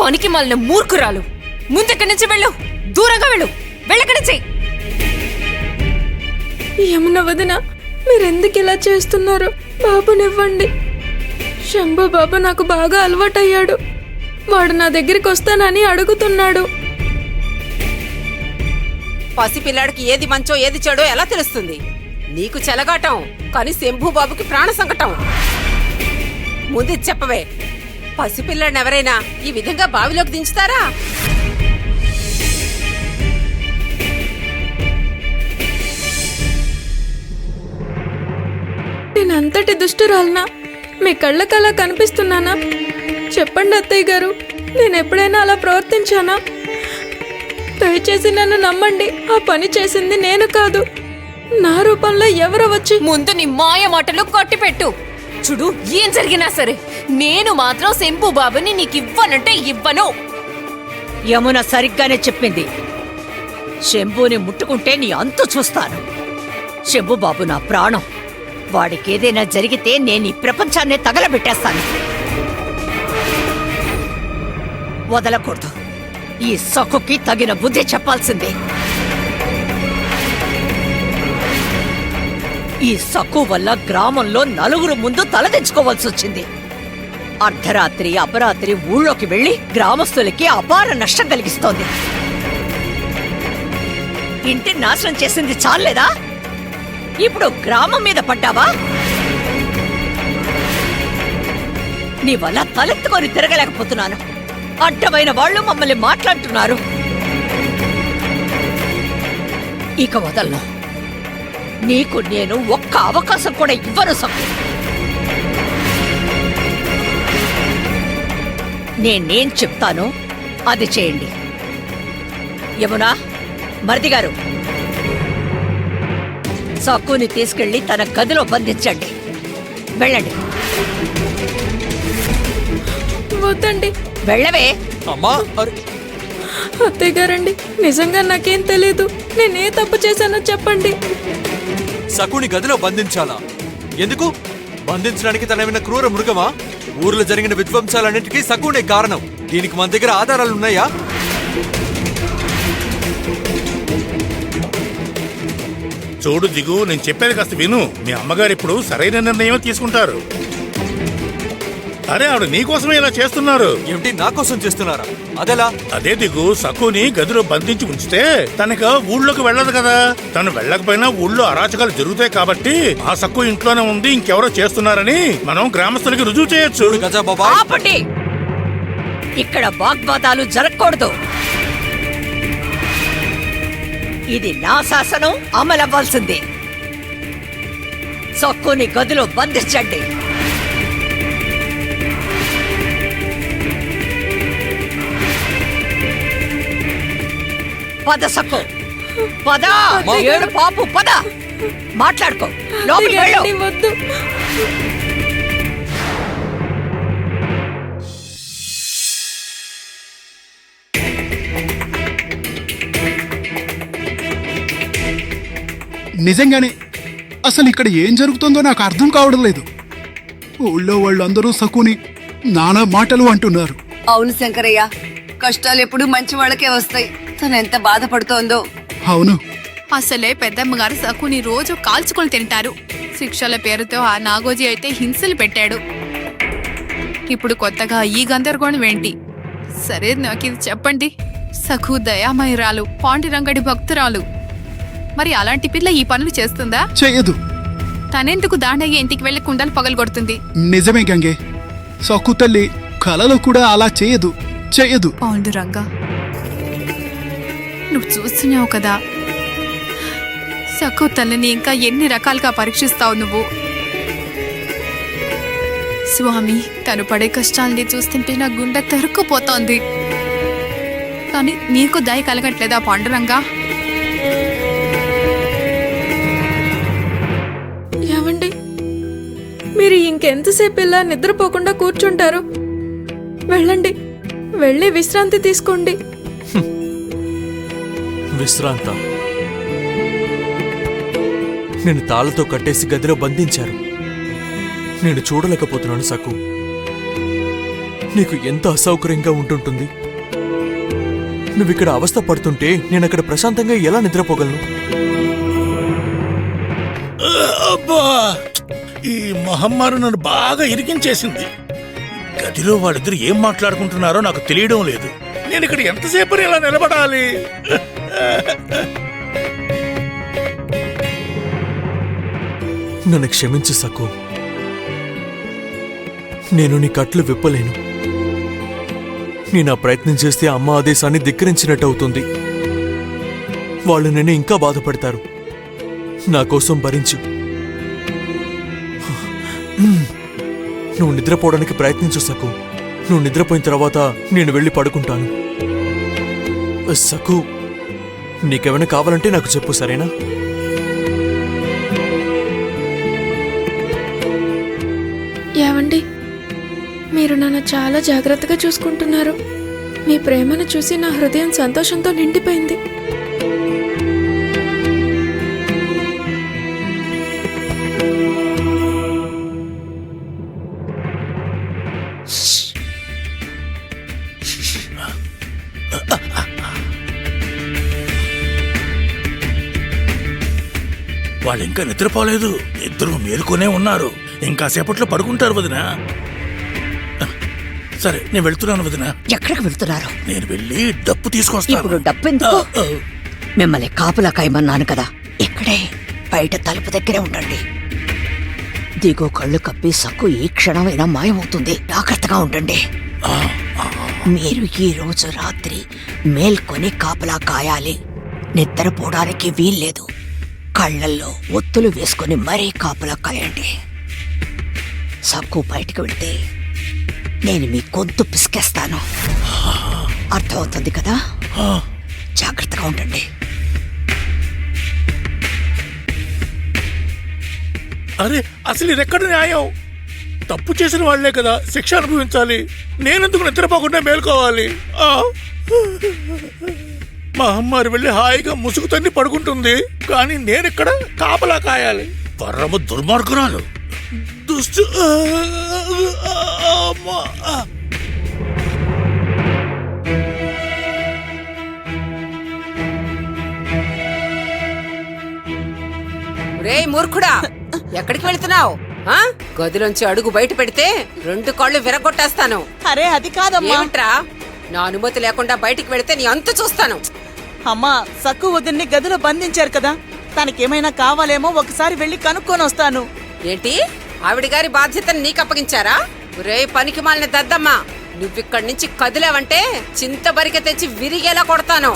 పనికి మాలిన మూర్ఖురాలు. ముందెక్కడి నుంచి వెళ్ళు, దూరంగా వెళ్ళు, వెళ్ళక్కడి నుంచి. యమున వదిన, మీరెందుకు ఇలా చేస్తున్నారు? బాబునివ్వండి. శంభు బాబు నాకు బాగా అలవాటయ్యాడు. వాడు నా దగ్గరికి వస్తానని అడుగుతున్నాడు. పసిపిల్లాడికి ఏది మంచో ఏది చెడో ఎలా తెలుస్తుంది? నీకు చెలగాటం, కానీ శంభుబాబుకి ప్రాణ సంకటం. ముందు చెప్పవే, పసిపిల్లాడిని ఎవరైనా ఈ విధంగా బావిలోకి దించుతారా? నేనంతటి దుష్టురాలనా? మీ కళ్ళకలా కనిపిస్తున్నానా? చెప్పండి అత్తయ్య గారు, నేను ఎప్పుడైనా అలా ప్రవర్తించానా? దయచేసి నన్ను నమ్మండి. ఆ పని చేసింది నేను కాదు. నా రూపంలో ఎవరో వచ్చి... ముందు నీ మాయ మాటలు కొట్టిపెట్టు. చూడు, ఏం జరిగినా సరే నేను మాత్రం శంభు బాబుని నీకివ్వనంటే ఇవ్వను. యమున సరిగ్గానే చెప్పింది. శంభుని ముట్టుకుంటే నీ అంతు చూస్తాను. శంభుబాబు నా ప్రాణం. వాడికేదైనా జరిగితే నేను ఈ ప్రపంచాన్నే తగలబెట్టేస్తాను. వదలకూడదు. ఈ సొక్కుకి తగిన బుద్ధి చెప్పాల్సిందే. ఈ సక్కు వల్ల గ్రామంలో నలుగురు ముందు తలదించుకోవాల్సి వచ్చింది. అర్ధరాత్రి అపరాత్రి ఊళ్ళోకి వెళ్లి గ్రామస్తులకి అపార నష్టం కలిగిస్తోంది. ఇంటిని నాశనం చేసింది చాలేదా? ఇప్పుడు గ్రామం మీద పడ్డావా? నీ వల్ల తలెత్తుకొని తిరగలేకపోతున్నాను. అడ్డమైన వాళ్ళు మమ్మల్ని మాట్లాడుతున్నారు. ఇక వదలను. నీకు నేను ఒక్క అవకాశం కూడా ఇవ్వను సక్కు. నేనేం చెప్తానో అది చేయండి. యమునా, మరిది గారు, సక్కుని తీసుకెళ్లి తన గదిలో బంధించండి. వెళ్ళండి. వద్దండి. వెళ్ళవే. అత్తయ్య గారండి, నిజంగా నాకేం తెలీదు. నేనే తప్పు చేశానో చెప్పండి. సకుని గదిలో బంధించాలా? ఎందుకు బంధించడానికి తనమైన క్రూర మృగమా? ఊర్లో జరిగిన విధ్వంసాలన్నిటికీ సకునే కారణం. దీనికి మన దగ్గర ఆధారాలున్నాయా? చూడు దిగు, నేను చెప్పేది కాస్త విను. మీ అమ్మగారు ఇప్పుడు సరైన నిర్ణయం తీసుకుంటారు. అరే, ఆవిడ నీకోసమే ఇలా చేస్తున్నారు. ఏమిటి, నా కోసం చేస్తున్నారా? అదెలా? అదే దిగు, సకుని గదిలో బంధించి ఉంచితే తనక ఊళ్ళోకి వెళ్ళదు కదా. తను వెళ్ళకపోయినా ఊళ్ళో అరాచకాలు జరుగుతాయి కాబట్టి ఆ సక్కు ఇంట్లోనే ఉంది, ఇంకెవరో చేస్తున్నారని మనం గ్రామస్తులకి రుజువు చేయొచ్చు. ఆపండి. ఇక్కడ వాగ్వాదాలు జరగకూడదు. ఇది నా శాసనం, అమలవ్వాల్సిందే. సక్కుని గదిలో బంధించండి. పద సక్కు, పద. ఏడు పాపు, పద. మాట్లాడుకో. లోపలికి వెళ్ళు. వద్దు. నిజంగానే అసలు ఇక్కడ ఏం జరుగుతుందో నాకు అర్థం కావడం లేదు. ఊళ్ళో వాళ్ళందరూ సకుని నానా మాటలు అంటున్నారు. అవును శంకరయ్య, కష్టాలు ఎప్పుడు మంచి వాళ్ళకే వస్తాయి. తను ఎంత బాధపడుతోందో. అవును, అసలే పెద్దమ్మగారు సకుని రోజు కాల్చుకొని తింటారు. శిక్షల పేరుతో ఆ నాగోజీ అయితే హింసలు పెట్టాడు. ఇప్పుడు కొత్తగా ఈ గందరగోళం ఏంటి? సరే, నాకు ఇది చెప్పండి. సఖు దయామయురాలు, పాండురంగడి భక్తురాలు. మరి అలాంటి పిల్ల ఈ పనులు చేస్తుందా? చెయ్యదు. తనెందుకు దాండయ్య ఇంటికి వెళ్లి కుండలు పగలగొడుతుంది? నిజమే గంగే, సక్కు తల్లి కలలో కూడా అలా చెయ్యదు. పాండురంగా, నువ్వు చూస్తున్నావు కదా, సక్కు తల్లిని ఇంకా ఎన్ని రకాలుగా పరీక్షిస్తావు నువ్వు. స్వామి, తను పడే కష్టాల్ని చూస్తుంటే నా గుండె తరుక్కుపోతోంది. కానీ నీకు దయ కలగట్లేదా పాండురంగా? ఏమండి, మీరు ఇంకెంతసేపు ఇలా నిద్రపోకుండా కూర్చుంటారు? వెళ్ళండి, వెళ్ళి విశ్రాంతి తీసుకోండి. విశ్రాంత? నేను తాళ్లతో కట్టేసి గదిలో బంధించారు. నేను చూడలేకపోతున్నాను సకు. నీకు ఎంత అసౌకర్యంగా ఉంటుంటుంది. నువ్విక్కడ అవస్థ పడుతుంటే నేనక్కడ ప్రశాంతంగా ఎలా నిద్రపోగలను? అబ్బా, ఈ మహమ్మారి నన్ను బాగా ఇరికించేసింది. గదిలో వాళ్ళిద్దరు ఏం మాట్లాడుకుంటున్నారో నాకు తెలియడం లేదు. నేను ఇక్కడ ఎంతసేపు ఇలా నిలబడాలి? నన్ను క్షమించు సకు. నేను నీ కట్లు విప్పలేను. నేను ఆ ప్రయత్నం చేస్తే అమ్మ ఆదేశాన్ని ధిక్కరించినట్టు అవుతుంది. వాళ్ళు నన్ను ఇంకా బాధపడతారు. నా కోసం భరించు. నువ్వు నిద్రపోవడానికి ప్రయత్నించు సకు. నువ్వు నిద్రపోయిన తర్వాత నేను వెళ్ళి పడుకుంటాను. సకు, నీకేమైనా కావాలంటే నాకు చెప్పు, సరేనా? ఏవండి, మీరు నన్ను చాలా జాగ్రత్తగా చూసుకుంటున్నారు. మీ ప్రేమను చూసి నా హృదయం సంతోషంతో నిండిపోయింది. వాళ్ళు ఇంకా నిద్రపోలేదు. ఇద్దరు మేలుకొనే ఉన్నారు. ఇంకా సేపట్లో పడుకుంటారు వదినా. సరే, నేను వెళ్తున్నాను వదినా. ఎక్కడికి వెళ్తున్నారు? నేను వెళ్ళి డప్పు తీసుకొస్తాను. ఇప్పుడు డబ్బెందుకు? మిమ్మల్ని కాపులా కాయమన్నాను కదా. ఇక్కడే బయట తలుపు దగ్గరే ఉండండి. దిగో కళ్ళు కప్పి సక్కు ఈ క్షణమైనా మాయమవుతుంది. జాగ్రత్తగా ఉండండి. మీరు ఈ రోజు రాత్రి మేల్కొని కాపలా కాయాలి. నిద్రపోవడానికి వీల్లేదు. కళ్ళల్లో ఒత్తులు వేసుకొని మరీ కాపలా కాయండి. సక్కు బయటకు వెళ్తే నేను మీ గొంతు పిసికేస్తాను. అర్థమవుతుంది కదా? జాగ్రత్తగా ఉండండి. అరే, అసలు ఇదెక్కడ న్యాయం? తప్పు చేసిన వాళ్లే కదా శిక్ష అనుభవించాలి. నేనెందుకు నిద్రపోకుండా మేల్కోవాలి? మా అమ్మారు వెళ్ళి హాయిగా ముసుగు తన్ని పడుకుంటుంది, కానీ నేనిక్కడ కాపలా కాయాలి. పరమ దుర్మార్గురాలు, దుష్టు. రే మూర్ఖుడా, ఎక్కడికి వెళ్తున్నావు? గదిలోంచి అడుగు బయట పెడితే 2 కాళ్ళు విరగొట్టేస్తాను. అరే అది కాదమ్మా. ఏమిట్రా, నా అనుమతి లేకుండా బయటికి వెళితే నీ అంతు చూస్తాను. అమ్మా, సక్కు వదిన్ని గదిలో బంధించారు కదా, తనకేమైనా కావాలేమో ఒకసారి వెళ్ళి కనుక్కొని వస్తాను. ఏంటి, ఆవిడ గారి బాధ్యతను నీకు అప్పగించారా? రే పనికి మాలిన దద్దమ్మా, నువ్విక్కడి నుంచి కదిలావంటే చింతబరిక తెచ్చి విరిగేలా కొడతాను.